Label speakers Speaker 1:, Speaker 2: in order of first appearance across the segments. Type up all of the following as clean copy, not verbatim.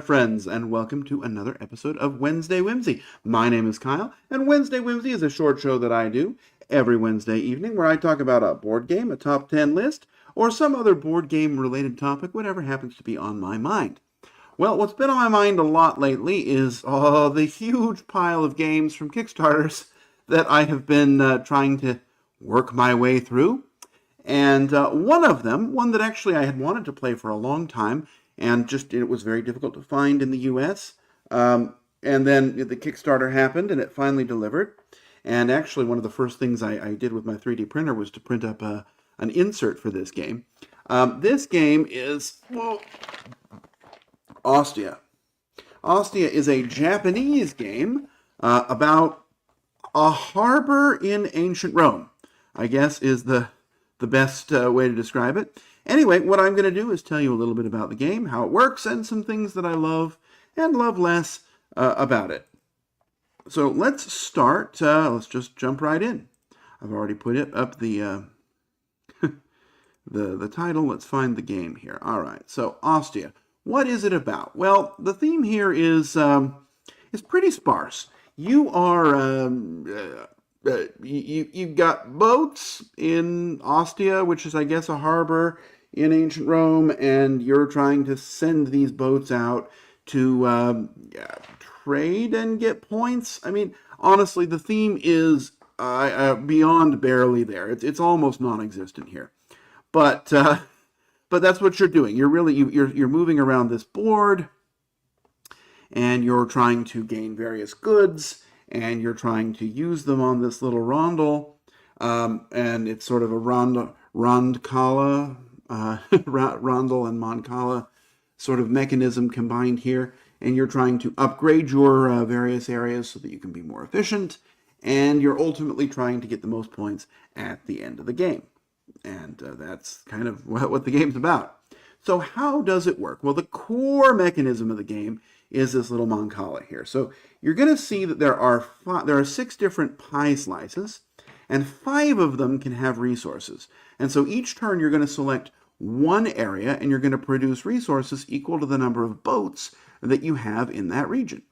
Speaker 1: friends, and welcome to another episode of Wednesday Whimsy. My name is Kyle, and Wednesday Whimsy is a short show that I do every Wednesday evening where I talk about a board game, a top 10 list, or some other board game related topic, whatever happens to be on my mind. Well, what's been on my mind a lot lately is the huge pile of games from Kickstarters that I have been trying to work my way through. And one of them, one that actually I had wanted to play for a long time, and just it was very difficult to find in the U.S. And then the Kickstarter happened, and it finally delivered. And actually, one of the first things I did with my 3D printer was to print up an insert for this game. This game is Ostia. Ostia is a Japanese game about a harbor in ancient Rome, I guess is the best way to describe it. Anyway, what I'm going to do is tell you a little bit about the game, how it works, and some things that I love and love less about it. So let's start. Let's just jump right in. I've already put it up the the title. Let's find the game here. All right. So Ostia. What is it about? Well, the theme here is pretty sparse. You are you've got boats in Ostia, which is, I guess, a harbor in ancient Rome, and you're trying to send these boats out to trade and get points. I mean, honestly, the theme is beyond barely there. It's almost non-existent here, but that's what you're doing. You're moving around this board, and you're trying to gain various goods, and you're trying to use them on this little rondel, and it's sort of a rondel and mancala sort of mechanism combined here, and you're trying to upgrade your various areas so that you can be more efficient, and you're ultimately trying to get the most points at the end of the game. And that's kind of what the game's about. So how does it work? Well, the core mechanism of the game is this little mancala here. So you're going to see that there are 6 different pie slices, and 5 of them can have resources. And so each turn you're going to select one area, and you're going to produce resources equal to the number of boats that you have in that region.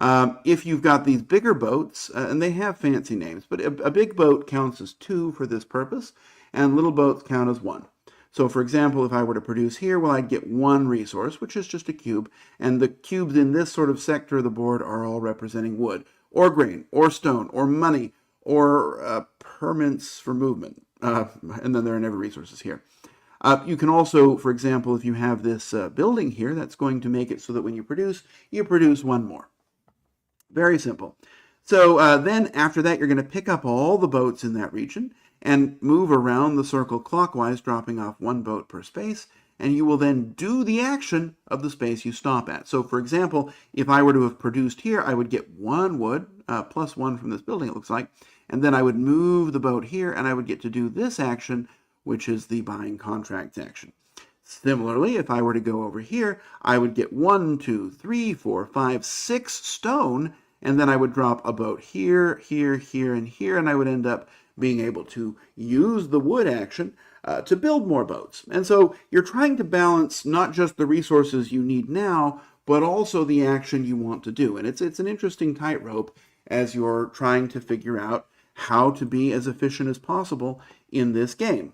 Speaker 1: If you've got these bigger boats, and they have fancy names, but a big boat counts as 2 for this purpose, and little boats count as 1. So, for example, if I were to produce here, well, I'd get 1 resource, which is just a cube, and the cubes in this sort of sector of the board are all representing wood, or grain, or stone, or money, or permits for movement, and then there are never resources here. You can also, for example, if you have this building here, that's going to make it so that when you produce 1 more. Very simple. So then after that, you're going to pick up all the boats in that region and move around the circle clockwise, dropping off 1 boat per space, and you will then do the action of the space you stop at. So, for example, if I were to have produced here, I would get 1 wood, plus 1 from this building, it looks like, and then I would move the boat here, and I would get to do this action, which is the buying contracts action. Similarly, if I were to go over here, I would get 1, 2, 3, 4, 5, 6 stone, and then I would drop a boat here, here, here, and here, and I would end up being able to use the wood action to build more boats. And so you're trying to balance not just the resources you need now, but also the action you want to do. And it's an interesting tightrope as you're trying to figure out how to be as efficient as possible in this game.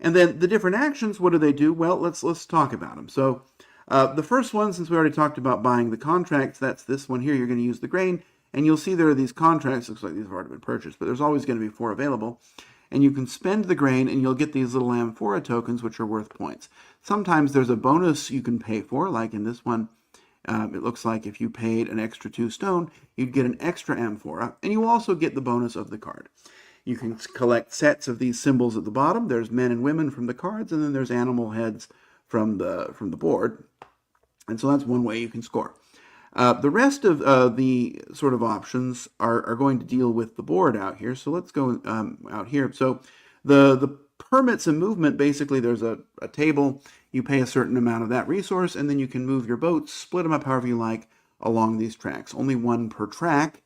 Speaker 1: And then the different actions, what do they do? Well, let's talk about them. So the first one, since we already talked about buying the contracts, that's this one here. You're going to use the grain. And you'll see there are these contracts. Looks like these have already been purchased, but there's always going to be 4 available. And you can spend the grain, and you'll get these little amphora tokens, which are worth points. Sometimes there's a bonus you can pay for, like in this one. It looks like if you paid an extra 2 stone, you'd get an extra amphora, and you also get the bonus of the card. You can collect sets of these symbols at the bottom. There's men and women from the cards, and then there's animal heads from the board. And so that's one way you can score. The rest of the sort of options are going to deal with the board out here. So let's go out here. So the permits and movement, basically there's a table. You pay a certain amount of that resource, and then you can move your boats, split them up however you like along these tracks. Only 1 per track.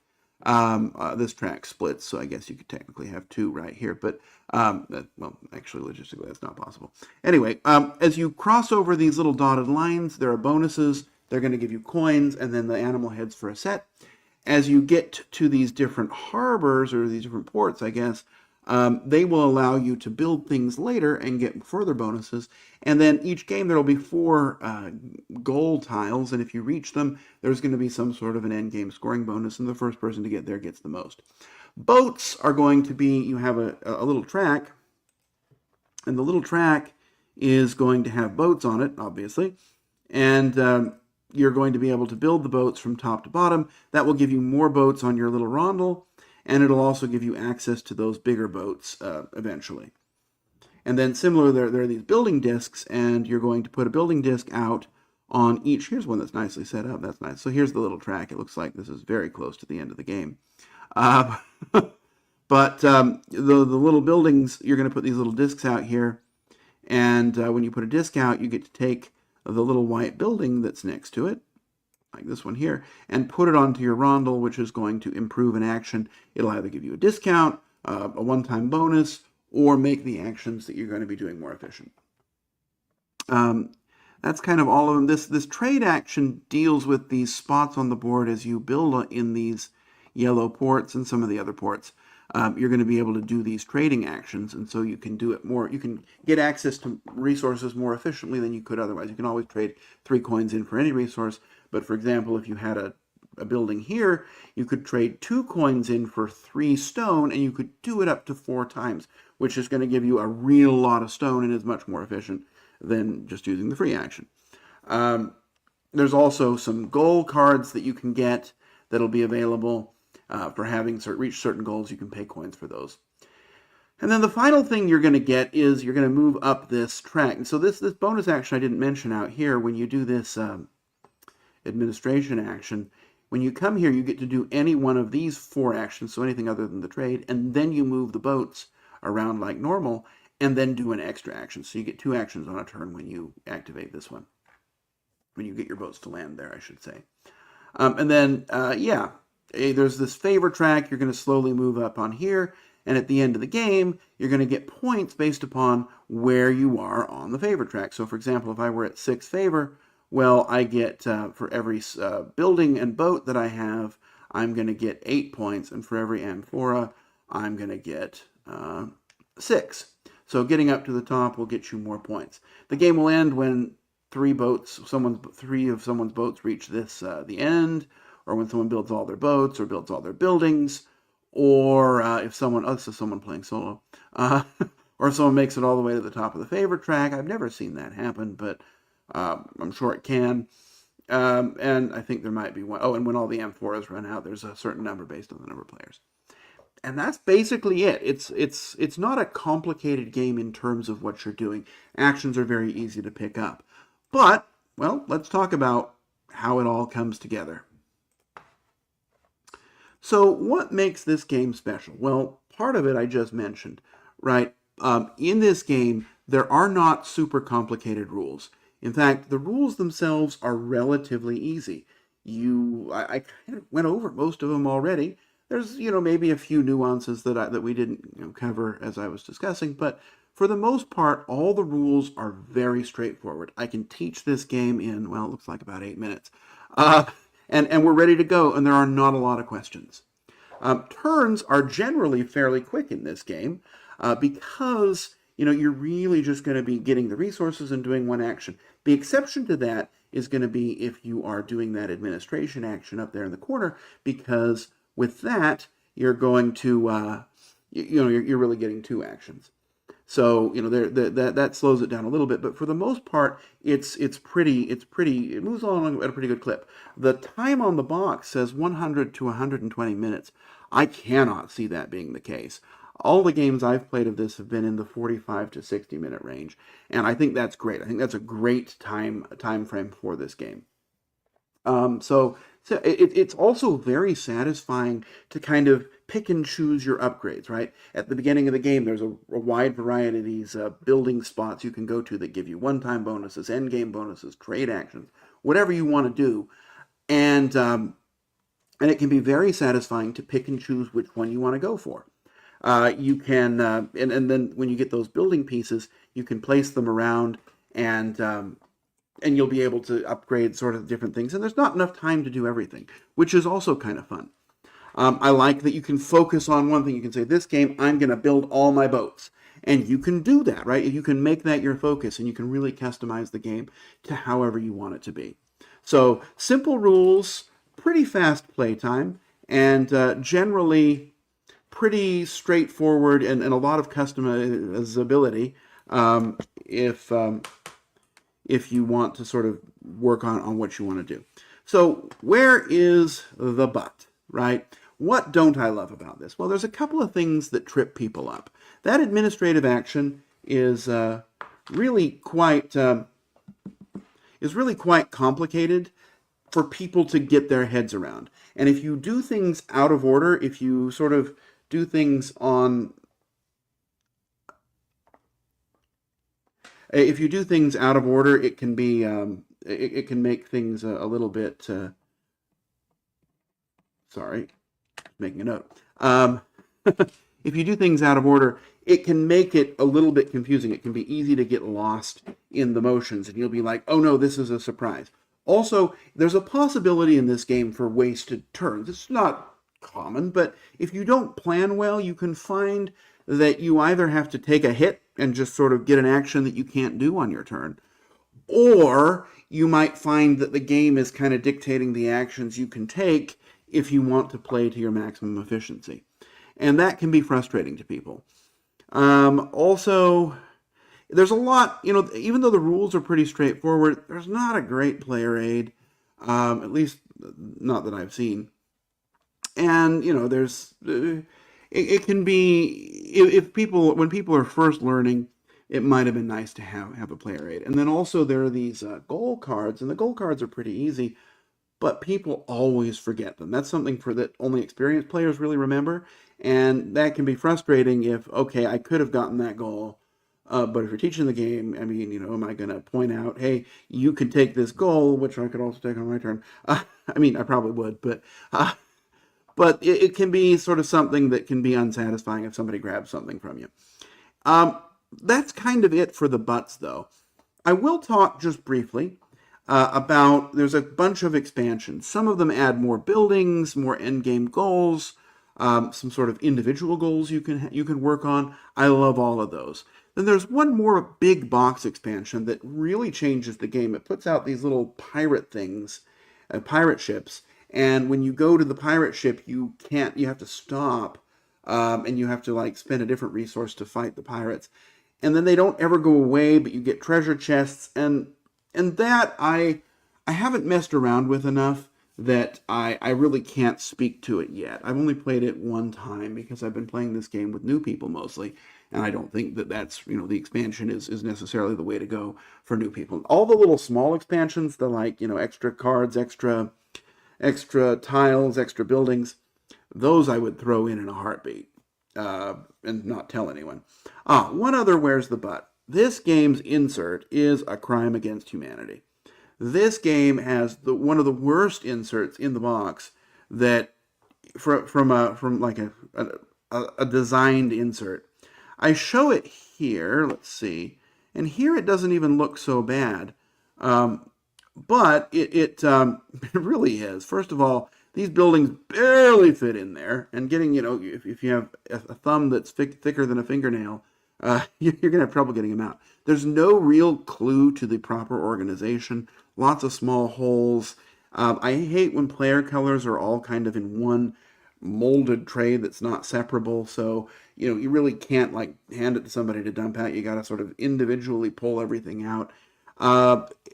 Speaker 1: This track splits, so I guess you could technically have 2 right here. But, well, actually, logistically, that's not possible. Anyway, as you cross over these little dotted lines, there are bonuses They're going to give you coins and then the animal heads for a set. As you get to these different harbors, or these different ports, I guess, they will allow you to build things later and get further bonuses. And then each game there will be 4 goal tiles, and if you reach them, there's going to be some sort of an end game scoring bonus, and the first person to get there gets the most. Boats are going to be, you have a little track, and the little track is going to have boats on it, obviously, and you're going to be able to build the boats from top to bottom. That will give you more boats on your little rondel, and it'll also give you access to those bigger boats eventually. And then similar, there are these building discs, and you're going to put a building disc out on each. Here's one that's nicely set up. That's nice. So here's the little track. It looks like this is very close to the end of the game. But the little buildings, you're going to put these little discs out here, and when you put a disc out, you get to take the little white building that's next to it, like this one here, and put it onto your rondel, which is going to improve an action. It'll either give you a discount, a one-time bonus, or make the actions that you're going to be doing more efficient. That's kind of all of them. This trade action deals with these spots on the board as you build in these yellow ports and some of the other ports. You're going to be able to do these trading actions, and so you can do it more. You can get access to resources more efficiently than you could otherwise. You can always trade 3 coins in for any resource, but for example, if you had a building here, you could trade 2 coins in for 3 stone, and you could do it up to 4 times, which is going to give you a real lot of stone and is much more efficient than just using the free action. There's also some goal cards that you can get that'll be available. For having reached certain goals, you can pay coins for those. And then the final thing you're going to get is you're going to move up this track. And so this bonus action I didn't mention out here, when you do this administration action, when you come here, you get to do any one of these 4 actions, so anything other than the trade, and then you move the boats around like normal, and then do an extra action. So you get 2 actions on a turn when you activate this one. When you get your boats to land there, I should say. And then, there's this favor track. You're going to slowly move up on here, and at the end of the game, you're going to get points based upon where you are on the favor track. So, for example, if I were at 6 favor, well, I get, for every building and boat that I have, I'm going to get 8 points, and for every amphora, I'm going to get 6. So getting up to the top will get you more points. The game will end when 3 of someone's boats reach the end, or when someone builds all their boats or builds all their buildings, or if someone, this is someone playing solo, or if someone makes it all the way to the top of the favorite track. I've never seen that happen, but I'm sure it can. And I think there might be one. Oh, and when all the amphoras run out, there's a certain number based on the number of players. And that's basically it. It's not a complicated game in terms of what you're doing. Actions are very easy to pick up. But, well, let's talk about how it all comes together. So what makes this game special? Well, part of it I just mentioned, right? In this game, there are not super complicated rules. In fact, the rules themselves are relatively easy. I kind of went over most of them already. There's, maybe a few nuances that we didn't cover as I was discussing, but for the most part, all the rules are very straightforward. I can teach this game in, well, it looks like about 8 minutes. And we're ready to go, and there are not a lot of questions. Turns are generally fairly quick in this game because, you're really just going to be getting the resources and doing one action. The exception to that is going to be if you are doing that administration action up there in the corner, because with that, you're going to, you're really getting 2 actions. So, that slows it down a little bit, but for the most part, it moves along at a pretty good clip. The time on the box says 100 to 120 minutes. I cannot see that being the case. All the games I've played of this have been in the 45 to 60 minute range, and I think that's great. I think that's a great time frame for this game. So it's also very satisfying to kind of pick and choose your upgrades, right? At the beginning of the game, there's a wide variety of these building spots you can go to that give you one-time bonuses, end-game bonuses, trade actions, whatever you want to do. And it can be very satisfying to pick and choose which one you want to go for. You can, and then when you get those building pieces, you can place them around and and you'll be able to upgrade sort of different things. And there's not enough time to do everything, which is also kind of fun. I like that you can focus on one thing. You can say, this game, I'm going to build all my boats. And you can do that, right? You can make that your focus, and you can really customize the game to however you want it to be. So simple rules, pretty fast playtime, and generally pretty straightforward and a lot of customizability if you want to sort of work on what you want to do. So where is the but, right? What don't I love about this? Well, there's a couple of things that trip people up. That administrative action is really quite complicated for people to get their heads around. And if you do things out of order, if you sort of do things out of order, it can be it can make things a little bit. Sorry, making a note. If you do things out of order, it can make it a little bit confusing. It can be easy to get lost in the motions, and you'll be like, oh no, this is a surprise. Also, there's a possibility in this game for wasted turns. It's not common, but if you don't plan well, you can find that you either have to take a hit and just sort of get an action that you can't do on your turn, or you might find that the game is kind of dictating the actions you can take if you want to play to your maximum efficiency. And that can be frustrating to people. Also, there's a lot, even though the rules are pretty straightforward, there's not a great player aid, at least not that I've seen. And, there's, it can be, when people are first learning, it might have been nice to have a player aid. And then also there are these goal cards, and the goal cards are pretty easy, but people always forget them. That's something that only experienced players really remember, and that can be frustrating if, okay, I could have gotten that goal, but if you're teaching the game, I mean, am I going to point out, hey, you can take this goal, which I could also take on my turn? I mean, I probably would, but it can be sort of something that can be unsatisfying if somebody grabs something from you. That's kind of it for the buts, though. I will talk just briefly about, there's a bunch of expansions. Some of them add more buildings, more endgame goals, some sort of individual goals you can work on. I love all of those. Then there's one more big box expansion that really changes the game. It puts out these little pirate things, pirate ships, and when you go to the pirate ship, you have to stop, and you have to spend a different resource to fight the pirates. And then they don't ever go away, but you get treasure chests, and that I haven't messed around with enough that I really can't speak to it yet. I've only played it one time because I've been playing this game with new people mostly, and I don't think that's, the expansion is necessarily the way to go for new people. All the little small expansions, the extra cards, extra tiles, extra buildings, those I would throw in a heartbeat and not tell anyone. One other where's the but. This game's insert is a crime against humanity. This game has one of the worst inserts in the box that from a designed insert. I show it here. Let's see, and here it doesn't even look so bad, but it really is. First of all, these buildings barely fit in there, and getting if you have a thumb that's thicker than a fingernail, you're going to have trouble getting them out. There's no real clue to the proper organization. Lots of small holes. I hate when player colors are all kind of in one molded tray that's not separable. So, you really can't hand it to somebody to dump out. You got to sort of individually pull everything out.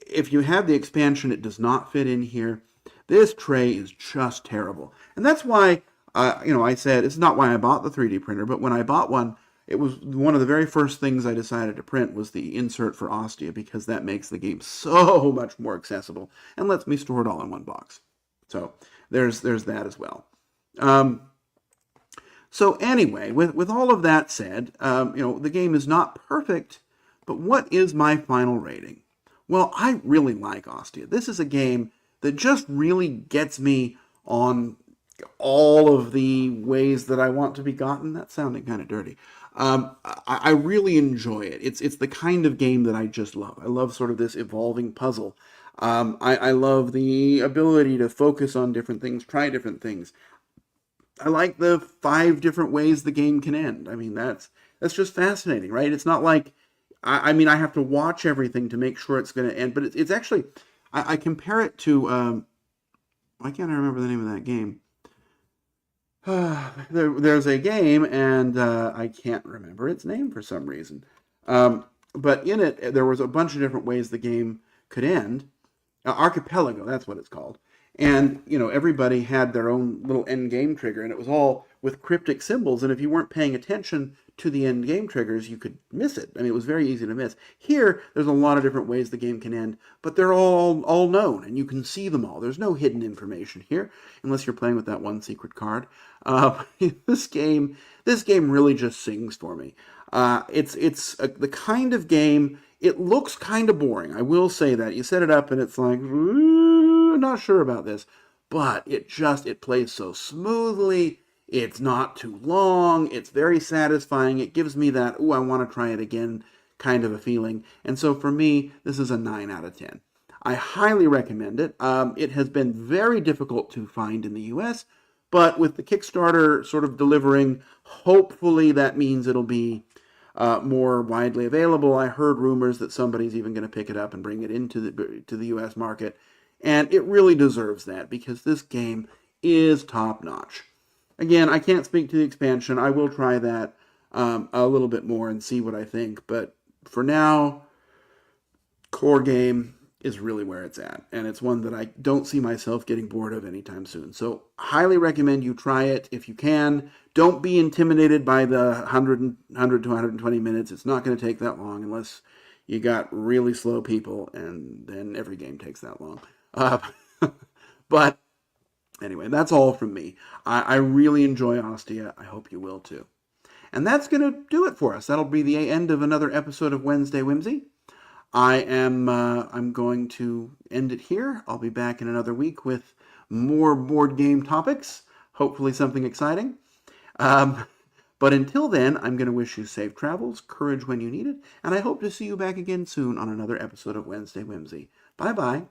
Speaker 1: If you have the expansion, it does not fit in here. This tray is just terrible. And that's why, I said, it's not why I bought the 3D printer, but when I bought one, it was one of the very first things I decided to print was the insert for Ostia, because that makes the game so much more accessible and lets me store it all in one box. So there's that as well. So anyway, with all of that said, the game is not perfect, but what is my final rating? Well, I really like Ostia. This is a game that just really gets me on all of the ways that I want to be gotten. That's sounding kind of dirty. I really enjoy it. It's the kind of game that I just love. I love sort of this evolving puzzle. I love the ability to focus on different things, try different things. I like the 5 different ways the game can end. I mean, that's just fascinating, right? It's not like I mean, I have to watch everything to make sure it's going to end, but it's actually I compare it to why can't I remember the name of that game? There's a game, and I can't remember its name for some reason. But in it, there was a bunch of different ways the game could end. Archipelago, that's what it's called. And, everybody had their own little end game trigger, and it was all with cryptic symbols. And if you weren't paying attention to the end game triggers, you could miss it. I mean, it was very easy to miss. Here, there's a lot of different ways the game can end, but they're all known, and you can see them all. There's no hidden information here, unless you're playing with that one secret card. This game really just sings for me. The kind of game. It looks kind of boring. I will say that. You set it up and it's like, not sure about this. But it plays so smoothly. It's not too long. It's very satisfying. It gives me that, I want to try it again kind of a feeling. And so for me, this is a 9 out of 10. I highly recommend it. It has been very difficult to find in the US, but with the Kickstarter sort of delivering, hopefully that means it'll be more widely available. I heard rumors that somebody's even going to pick it up and bring it into the U.S. market, and it really deserves that because this game is top notch. Again, I can't speak to the expansion. I will try that a little bit more and see what I think, but for now, core game is really where it's at, and it's one that I don't see myself getting bored of anytime soon. So highly recommend you try it if you can. Don't be intimidated by the 100 to 120 minutes. It's not going to take that long unless you got really slow people, and then every game takes that long. But anyway, that's all from me. I really enjoy Ostia. I hope you will too. And that's going to do it for us. That'll be the end of another episode of Wednesday Whimsy. I'm going to end it here. I'll be back in another week with more board game topics, hopefully something exciting. But until then, I'm going to wish you safe travels, courage when you need it, and I hope to see you back again soon on another episode of Wednesday Whimsy. Bye-bye.